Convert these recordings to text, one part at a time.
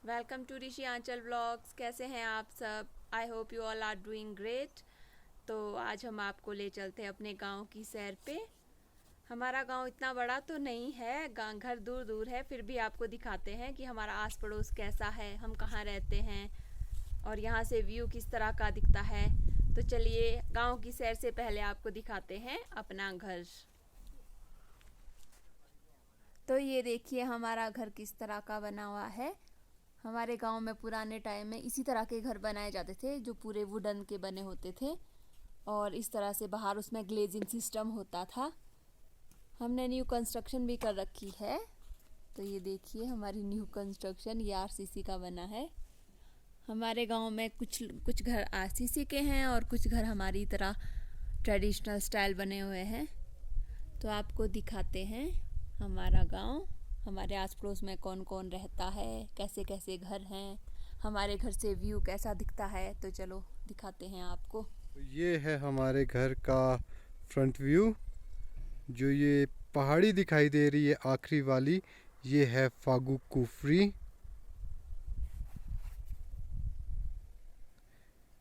Welcome to Rishi Anchal vlogs. कैसे हैं आप सब? I hope you all are doing great. तो आज हम आपको ले चलते हैं अपने गांव की सैर पे। हमारा गांव इतना बड़ा तो नहीं है, घर दूर दूर है, फिर भी आपको दिखाते हैं कि हमारा आस पड़ोस कैसा है, हम कहाँ रहते हैं और यहाँ से व्यू किस तरह का दिखता है। तो चलिए गांव की सैर से पहले आपको दिखाते हैं अपना घर। तो ये देखिए हमारा घर किस तरह का बना हुआ है। हमारे गांव में पुराने टाइम में इसी तरह के घर बनाए जाते थे जो पूरे वुडन के बने होते थे और इस तरह से बाहर उसमें ग्लेजिंग सिस्टम होता था। हमने न्यू कंस्ट्रक्शन भी कर रखी है। तो ये देखिए हमारी न्यू कंस्ट्रक्शन, ये आरसीसी का बना है। हमारे गांव में कुछ कुछ घर आरसीसी के हैं और कुछ घर हमारी तरह ट्रेडिशनल स्टाइल बने हुए हैं। तो आपको दिखाते हैं हमारा गांव, हमारे आस पड़ोस में कौन कौन रहता है, कैसे कैसे घर हैं, हमारे घर से व्यू कैसा दिखता है। तो चलो दिखाते हैं आपको। ये है हमारे घर का फ्रंट व्यू। जो ये पहाड़ी दिखाई दे रही है आखिरी वाली, ये है फागु कुफरी।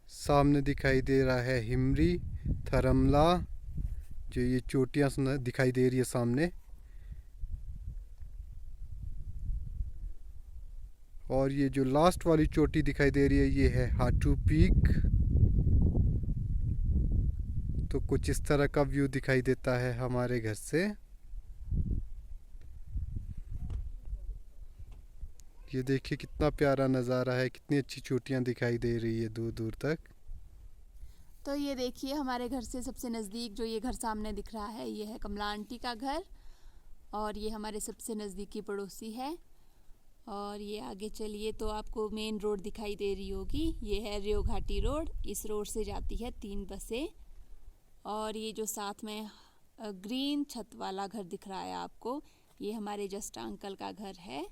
सामने दिखाई दे रहा है हिमरी, थरमला, जो ये चोटियाँ दिखाई दे रही है सामने। और ये जो लास्ट वाली चोटी दिखाई दे रही है ये है हाटू पीक। तो कुछ इस तरह का व्यू दिखाई देता है हमारे घर से। ये देखिए कितना प्यारा नज़ारा है, कितनी अच्छी चोटियाँ दिखाई दे रही है दूर दूर तक। तो ये देखिए हमारे घर से सबसे नज़दीक जो ये घर सामने दिख रहा है ये है कमला आंटी का घर और ये हमारे सबसे नज़दीकी पड़ोसी है। और ये आगे चलिए तो आपको मेन रोड दिखाई दे रही होगी, ये है रेव घाटी रोड। इस रोड से जाती है 3 बसें। और ये जो साथ में ग्रीन छत वाला घर दिख रहा है आपको, ये हमारे जस्ट अंकल का घर है।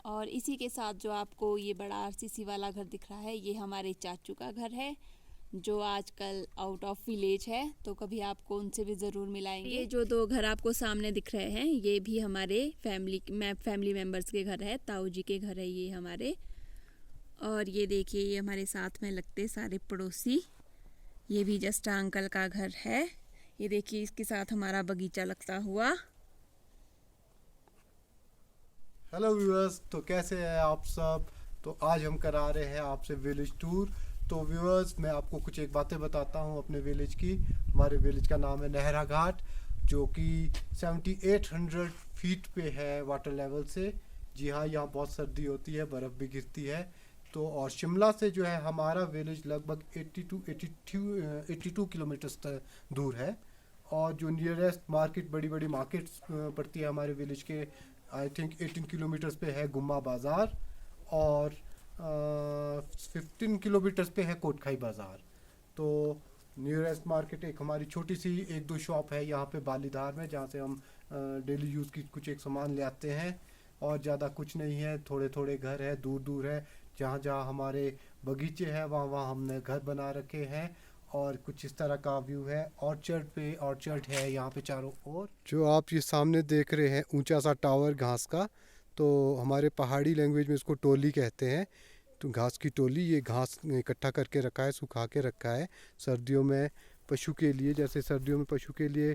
और इसी के साथ जो आपको ये बड़ा आरसीसी वाला घर दिख रहा है ये हमारे चाचू का घर है जो आजकल आउट ऑफ विलेज है। तो कभी आपको उनसे भी ज़रूर मिलाएंगे। ये जो 2 घर आपको सामने दिख रहे हैं ये भी हमारे फैमिली मेम्बर्स के घर है, ताऊ जी के घर है ये हमारे। और ये देखिए ये हमारे साथ में लगते सारे पड़ोसी, ये भी जस्ट अंकल का घर है। ये देखिए इसके साथ हमारा बगीचा लगता हुआ। हेलो व्यूअर्स, तो कैसे हैं आप सब। तो आज हम करा रहे हैं आपसे विलेज टूर। तो व्यूअर्स मैं आपको कुछ एक बातें बताता हूँ अपने विलेज की। हमारे विलेज का नाम है नहरा घाट, जो कि 7800 फीट पे है वाटर लेवल से। जी हाँ, यहाँ बहुत सर्दी होती है, बर्फ़ भी गिरती है। तो और शिमला से जो है हमारा विलेज लगभग 82 किलोमीटर दूर है। और जो नियरेस्ट मार्केट, बड़ी बड़ी मार्केट्स पड़ती है हमारे विलेज के, आई थिंक 18 किलोमीटर्स पे है गुम्मा बाज़ार और 15 किलोमीटर्स पे है कोटखाई बाज़ार। तो नियरेस्ट मार्केट एक हमारी छोटी सी 1-2 शॉप है यहाँ पे बालीधार में, जहाँ से हम डेली यूज़ की कुछ एक सामान ले आते हैं। और ज़्यादा कुछ नहीं है, थोड़े थोड़े घर है, दूर दूर है। जहाँ जहाँ हमारे बगीचे हैं वहाँ वहाँ हमने घर बना रखे हैं। और कुछ इस तरह का व्यू है। ऑर्चर्ड है यहाँ पे चारों ओर। जो आप ये सामने देख रहे हैं ऊंचा सा टावर घास का, तो हमारे पहाड़ी लैंग्वेज में इसको टोली कहते हैं। तो घास की टोली, ये घास इकट्ठा करके रखा है, सुखा के रखा है सर्दियों में पशु के लिए। जैसे सर्दियों में पशु के लिए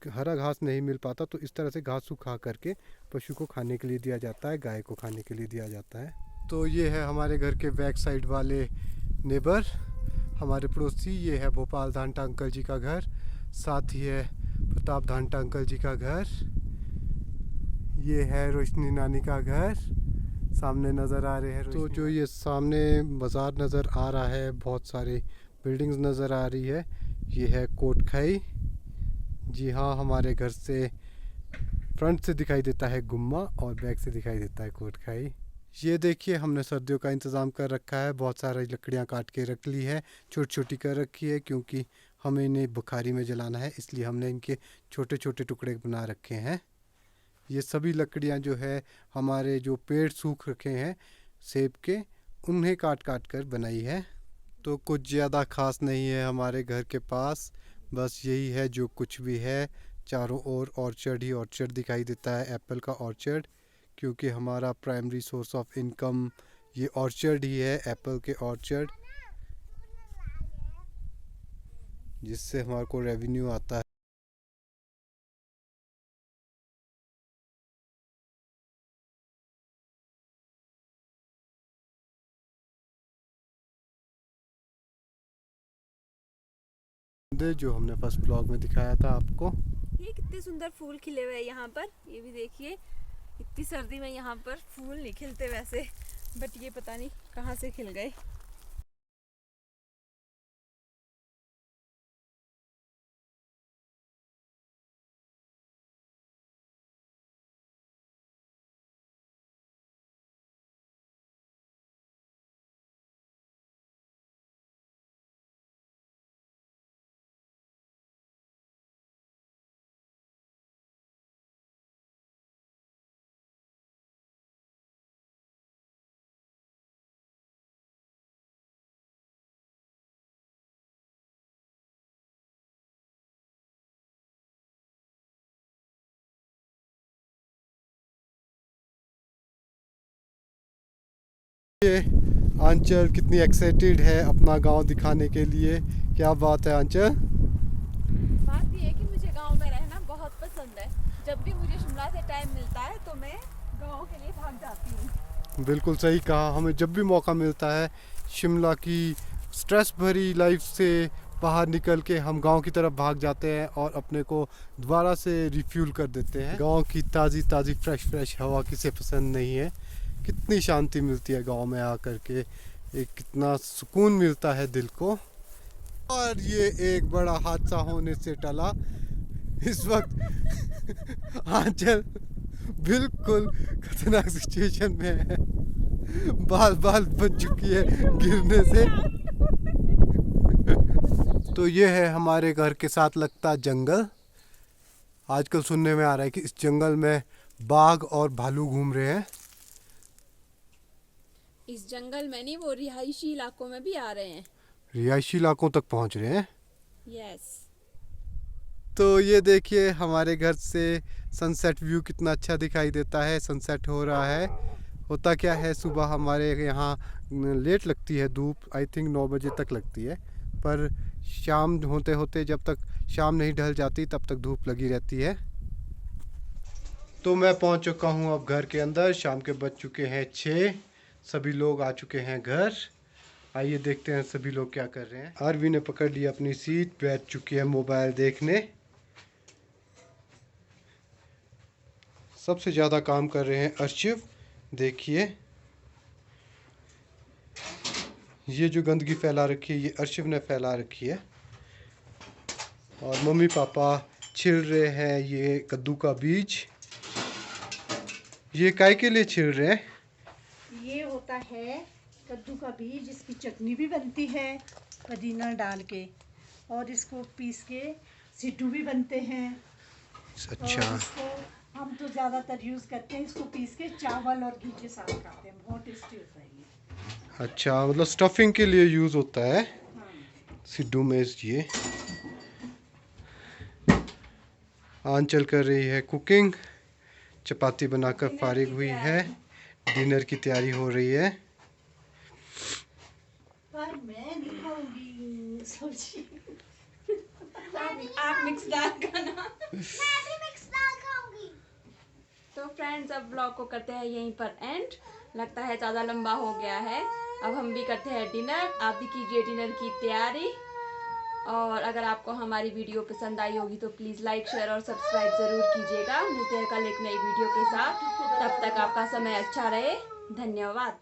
हरा घास नहीं मिल पाता, तो इस तरह से घास सुखा करके पशु को खाने के लिए दिया जाता है, गाय को खाने के लिए दिया जाता है। तो ये है हमारे घर के बैक साइड वाले नेबर, हमारे पड़ोसी। ये है भोपाल धांटा अंकल जी का घर, साथ ही है प्रताप धांटा अंकल जी का घर। ये है रोशनी नानी का घर, सामने नज़र आ रहे हैं। तो जो ये सामने बाज़ार नज़र आ रहा है, बहुत सारी बिल्डिंग्स नज़र आ रही है, ये है कोटखाई। जी हाँ, हमारे घर से फ्रंट से दिखाई देता है गुम्मा और बैक से दिखाई देता है कोटखाई। ये देखिए हमने सर्दियों का इंतज़ाम कर रखा है, बहुत सारी लकड़ियाँ काट के रख ली है, छोटी छोटी कर रखी है, क्योंकि हमें इन्हें बुखारी में जलाना है, इसलिए हमने इनके छोटे छोटे टुकड़े बना रखे हैं। ये सभी लकड़ियाँ जो है हमारे जो पेड़ सूख रखे हैं सेब के, उन्हें काट काट कर बनाई है। तो कुछ ज़्यादा ख़ास नहीं है हमारे घर के पास, बस यही है जो कुछ भी है। चारों ओर ऑर्चर्ड ही ऑर्चर्ड दिखाई देता है, एप्पल का ऑर्चर्ड, क्योंकि हमारा प्राइमरी सोर्स ऑफ इनकम ये ऑर्चर्ड ही है, एप्पल के ऑर्चर्ड, जिससे हमारे को रेवेन्यू आता है। जो हमने फर्स्ट ब्लॉग में दिखाया था आपको, ये कितने सुंदर फूल खिले हुए हैं यहाँ पर, ये भी देखिए। इतनी सर्दी में यहाँ पर फूल नहीं खिलते वैसे, बट ये पता नहीं कहाँ से खिल गए। ये आंचल कितनी एक्साइटेड है अपना गांव दिखाने के लिए। क्या बात है आंचल? बात ये है कि मुझे गांव में रहना बहुत पसंद है। जब भी मुझे शिमला से टाइम मिलता है तो मैं गांव के लिए भाग जाती हूँ। बिल्कुल सही कहा, हमें जब भी मौका मिलता है शिमला की स्ट्रेस भरी लाइफ से बाहर निकल के हम गांव की तरफ भाग जाते हैं और अपने को दोबारा से रिफ्यूल कर देते हैं। गांव की ताज़ी ताज़ी फ्रेश हवा किसे पसंद नहीं है। कितनी शांति मिलती है गांव में आकर के, एक कितना सुकून मिलता है दिल को। और ये एक बड़ा हादसा होने से टला। इस वक्त आंचल बिल्कुल खतरनाक सिचुएशन में है, बाल बाल बच चुकी है गिरने से। तो ये है हमारे घर के साथ लगता जंगल। आजकल सुनने में आ रहा है कि इस जंगल में बाघ और भालू घूम रहे हैं। इस जंगल में नहीं, वो रिहायशी इलाकों में भी आ रहे हैं। रिहायशी इलाकों तक पहुंच रहे हैं। यस। तो ये देखिए हमारे घर से सनसेट व्यू कितना अच्छा दिखाई देता है। सनसेट हो रहा है। होता क्या है, सुबह हमारे यहाँ लेट लगती है धूप, आई थिंक 9 बजे तक लगती है, पर शाम होते होते जब तक शाम नहीं ढल जाती तब तक धूप लगी रहती है। तो मैं पहुँच चुका हूँ अब घर के अंदर। शाम के बज चुके हैं 6, सभी लोग आ चुके हैं घर। आइए देखते हैं सभी लोग क्या कर रहे हैं। आरवी ने पकड़ लिया अपनी सीट, बैठ चुकी है मोबाइल देखने। सबसे ज़्यादा काम कर रहे हैं अर्शिव। देखिए ये जो गंदगी फैला रखी है ये अर्शिव ने फैला रखी है। और मम्मी पापा छिल रहे हैं ये कद्दू का बीज। ये काय के लिए छिल रहे हैं? ये होता है कद्दू का बीज, इसकी चटनी भी बनती है पुदीना डाल के, और इसको पीस के सिड्डू भी बनते हैं। अच्छा। और इसको हम तो ज़्यादातर यूज़ करते हैं, इसको पीस के चावल और घी के साथ खाते हैं, बहुत टेस्टी होता है ये। अच्छा, मतलब स्टफिंग के लिए यूज़ होता है हाँ। सिड्डू में। ये आंचल कर रही है कुकिंग, चपाती बनाकर फारिग हुई है, डिनर की तैयारी हो रही है। पर मैं नहीं खाऊंगी सब्जी। आप मिक्स दाल खाना। मैं भी मिक्स दाल खाऊंगी। तो फ्रेंड्स, अब ब्लॉग को करते हैं यहीं पर एंड। लगता है ज़्यादा लंबा हो गया है। अब हम भी करते हैं डिनर। आप भी कीजिए डिनर की तैयारी। और अगर आपको हमारी वीडियो पसंद आई होगी तो प्लीज़ लाइक, शेयर और सब्सक्राइब ज़रूर कीजिएगा। मिलते हैं कल एक नई वीडियो के साथ। तब तक आपका समय अच्छा रहे। धन्यवाद।